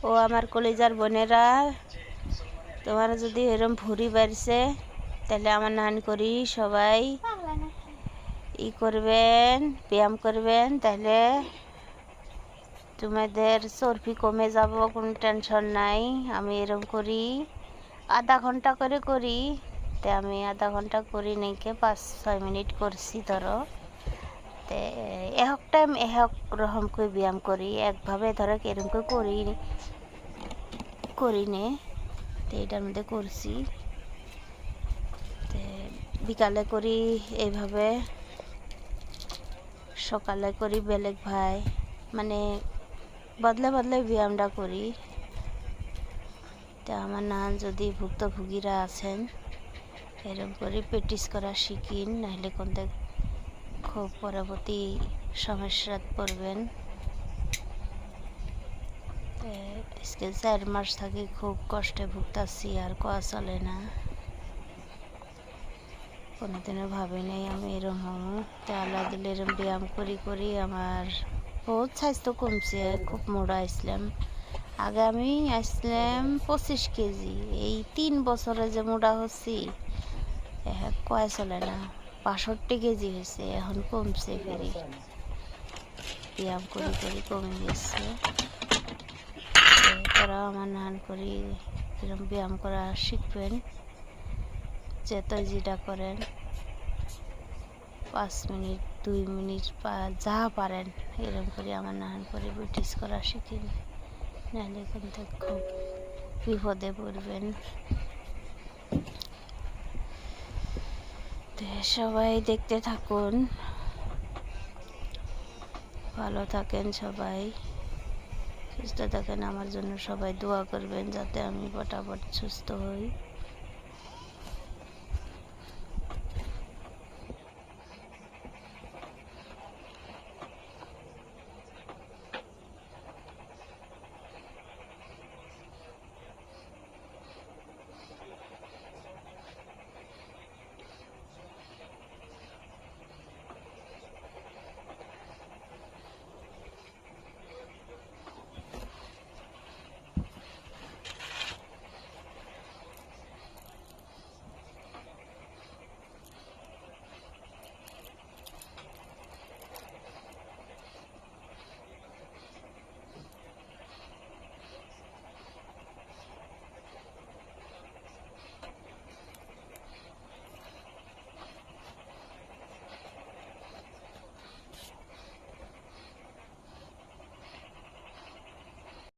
ও আমার কলিজার বোনেরা, তোমার যদি এরম ভুঁড়ি বাড়ছে তাহলে আমার নান করি সবাই করবেন, ব্যায়াম করবেন, তাহলে তোমাদের চর্বি কমে যাব, কোনো টেনশন নাই। আমি এরম করি, আধা ঘন্টা করে করি। তো আমি আধা ঘন্টা করি নাকি 5-6 মিনিট করছি ধরো। তো এক টাইম এক রকম করে ব্যায়াম করি, একভাবে ধরো এরকম করে করি নে। তো এটার মধ্যে করছি। তো বিকালে করি এইভাবে, সকালে করি বেলেগ ভাই, মানে বদলে বদলে ব্যায়ামটা করি। তো আমার নান যদি ভুক্তভোগীরা আছেন এরকম করে প্র্যাকটিস করা শিখিন, নাহলে কোনটা খুব পরবর্তী সমস্যাত পড়বেন। আজকে 4 মাস থাকি খুব কষ্টে ভুগতাছি, আর কোয়া চলে না। কোনোদিনও ভাবি নাই আমি এরকম হবো। তো আল্লাহ দিলে এরকম ব্যায়াম করি করি আমার বহুত স্বাস্থ্য কমছে, খুব মোটা আসলাম। আগে আমি আসলাম 25 কেজি, এই 3 বছরে যে মোটা হচ্ছি কয় চলে না। 65 কেজি হয়েছে, এখন কমছে ফেরি, ব্যায়াম করি করি কমে গেছে। তারা আমার নান করি এরকম ব্যায়াম করা শিখবেন, যেত যেটা করেন 5 মিনিট 2 মিনিট যা পারেন এরকম করে আমার নান করে প্র্যাকটিস করা শিখিন, নাহলে কিন্তু খুব বিপদে পড়বেন। সবাই দেখতে থাকুন, ভালো থাকেন সবাই, সুস্থ থাকেন। আমার জন্য সবাই দোয়া করবেন যাতে আমি ফটাফট সুস্থ হই।